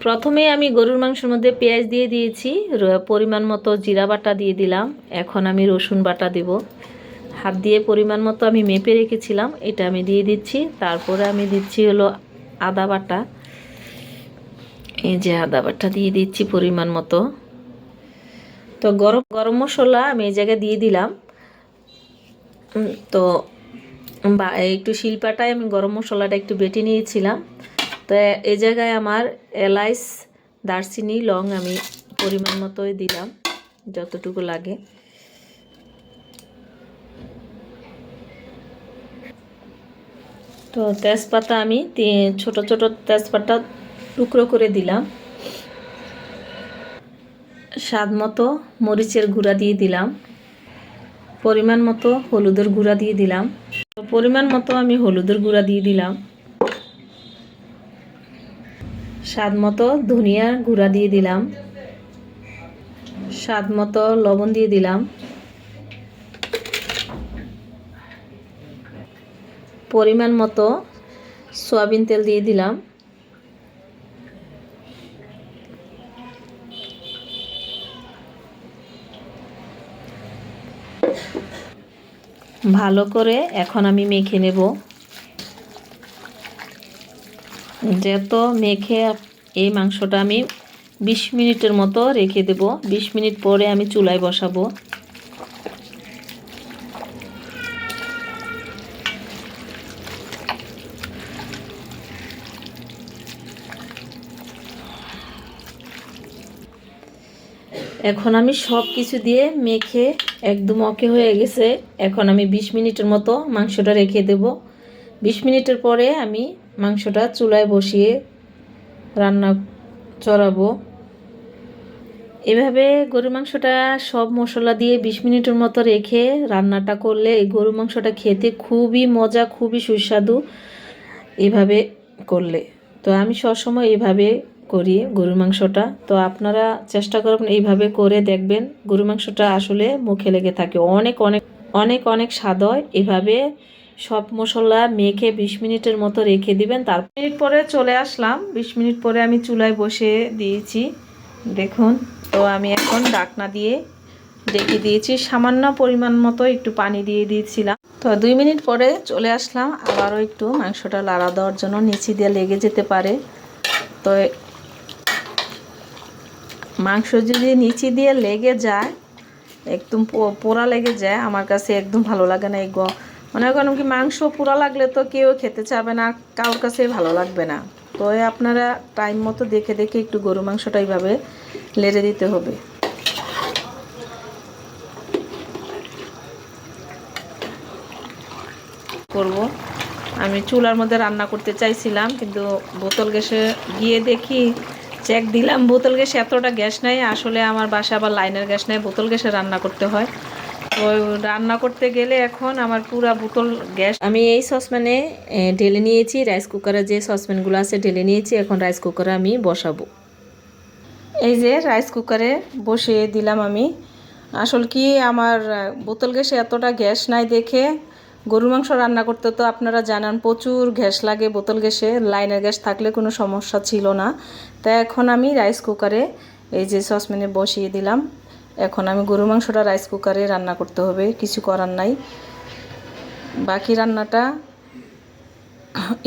প্রথমে আমি গরুর মাংসের মধ্যে পেঁয়াজ দিয়ে দিয়েছি, পরিমাণ মতো জিরা বাটা দিয়ে দিলাম। এখন আমি রসুন বাটা দেব। হাত দিয়ে পরিমাণ মতো আমি মেপে রেখেছিলাম, এটা আমি দিয়ে দিচ্ছি। তারপরে আমি দিচ্ছি হলো আদা বাটা। এই যে আদা বাটা দিয়ে দিচ্ছি পরিমাণ মতো। তো গরম মশলা আমি এই জায়গায় দিয়ে দিলাম। তো একটু শিলপাটায় আমি গরম মশলাটা একটু বেটে নিয়েছিলাম। তো এই জায়গায় আমার এলাচ, দারচিনি, লং আমি পরিমাণ মতোই দিলাম, যতটুকু লাগে। তো তেজপাতা আমি ছোট ছোট তেজপাতা টুকরো করে দিলাম। স্বাদ মতো মরিচের গুঁড়া দিয়ে দিলাম। পরিমাণ মতো হলুদের গুঁড়া দিয়ে দিলাম। পরিমাণ মতো আমি হলুদের গুঁড়া দিয়ে দিলাম। স্বাদ মতো ধনিয়া গুঁড়া দিয়ে দিলাম। স্বাদ মতো লবণ দিয়ে দিলাম। পরিমাণ মতো সয়াবিন তেল দিয়ে দিলাম। ভালো করে এখন আমি মেখে নেব। যেহেতু মেখে এই মাংসটা আমি 20 মিনিটের মতো রেখে দেব। 20 মিনিট পরে আমি চুলায় বসাবো। এখন আমি সব কিছু দিয়ে মেখে একদম ওকে হয়ে গেছে। এখন আমি 20 মিনিটের মতো মাংসটা রেখে দেব। 20 মিনিটের পরে আমি মাংসটা চুলায় বসিয়ে রান্না চড়াবো। এভাবে গরু মাংসটা সব মশলা দিয়ে 20 মিনিটের মতো রেখে রান্নাটা করলে এই গরু মাংসটা খেতে খুবই মজা, খুবই সুস্বাদু এভাবে করলে। তো আমি সবসময় এভাবে করি গরুর মাংসটা। তো আপনারা চেষ্টা করবেন এইভাবে করে দেখবেন, গরু মাংসটা আসলে মুখে লেগে থাকে, অনেক অনেক অনেক অনেক স্বাদ হয়। এভাবে সব মশলা মেখে 20 মিনিটের মতো রেখে দিবেন। তারপর মিনিট পরে চলে আসলাম। 20 মিনিট পরে আমি চুলায় বসে দিয়েছি, দেখুন। তো আমি এখন ঢাকনা দিয়ে ঢেকে দিয়েছি, সামান্য পরিমাণ মতো একটু পানি দিয়ে দিয়েছিলাম। তো 2 মিনিট পরে চলে আসলাম, আবারও একটু মাংসটা লাড়া দেওয়ার জন্য, নিচে দিয়ে লেগে যেতে পারে। তো মাংস যদি নিচে দিয়ে লেগে যায়, একদম পোড়া লেগে যায়, আমার কাছে একদম ভালো লাগে না। মনে করেন কি মাংস পোড়া লাগলে তো কেউ খেতে চাবে না, কারোর কাছে ভালো লাগবে না। তো আপনারা টাইম মতো দেখে দেখে একটু গরু মাংসটা এইভাবে লেড়ে দিতে হবে। করব আমি চুলার মধ্যে রান্না করতে চাইছিলাম, কিন্তু বোতল গ্যাসে গিয়ে দেখি, চেক দিলাম বোতল গ্যাসে এতটা গ্যাস নেই। আসলে আমার বাসা আবার লাইনের গ্যাস নেই, বোতল গ্যাসে রান্না করতে হয়। তো রান্না করতে গেলে এখন আমার পুরা বোতল গ্যাস আমি এই সসপ্যানে ঢেলে নিয়েছি। রাইস কুকারে যে সসপ্যানগুলো আছে ঢেলে নিয়েছি। এখন রাইস কুকারে আমি বসাবো। এই যে রাইস কুকারে বসিয়ে দিলাম আমি। আসলে কি আমার বোতল গ্যাসে এতটা গ্যাস নাই দেখে, গরুর মাংস রান্না করতে তো আপনারা জানান প্রচুর গ্যাস লাগে বোতল গ্যাসে। লাইনের গ্যাস থাকলে কোনো সমস্যা ছিল না। তাই এখন আমি রাইস কুকারে এই যে সসপ্যানে বসিয়ে দিলাম। এখন আমি গরুর মাংসটা রাইস কুকারে রান্না করতে হবে, কিছু করার নাই। বাকি রান্নাটা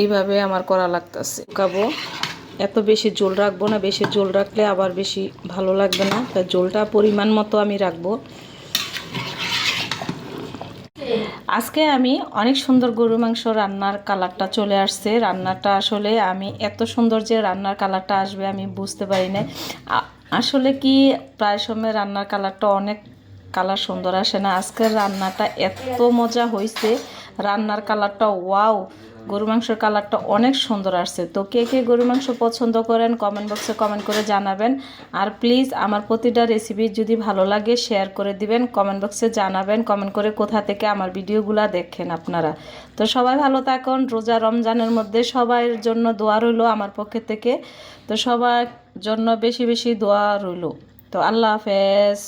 এইভাবে আমার করা লাগতেছে। খাবো, এত বেশি ঝোল রাখবো না, বেশি ঝোল রাখলে আবার বেশি ভালো লাগবে না। তাই ঝোলটা পরিমাণ মতো আমি রাখবো। আজকে আমি অনেক সুন্দর গরু মাংস রান্নার কালারটা চলে আসছে। রান্নাটা আসলে আমি এত সুন্দর যে রান্নার কালারটা আসবে আমি বুঝতে পারি না। আসলে কি প্রায় সময় রান্নার কালারটা অনেক কালার সুন্দর আসে না। আজকের রান্নাটা এত মজা হয়েছে, রান্নার কালারটা ওয়াও, গরু মাংসের কালারটা অনেক সুন্দর আসছে। তো কে কে গরু মাংস পছন্দ করেন কমেন্ট বক্সে কমেন্ট করে জানাবেন। আর প্লিজ আমার প্রতিটা রেসিপি যদি ভালো লাগে শেয়ার করে দিবেন, কমেন্ট বক্সে জানাবেন কমেন্ট করে কোথা থেকে আমার ভিডিওগুলো দেখেন আপনারা। তো সবাই ভালো থাকুন। রোজা রমজানের মধ্যে সবার জন্য দোয়া রইল আমার পক্ষে থেকে। তো সবার জন্য বেশি বেশি দোয়া রইল। তো আল্লাহ হাফেজ।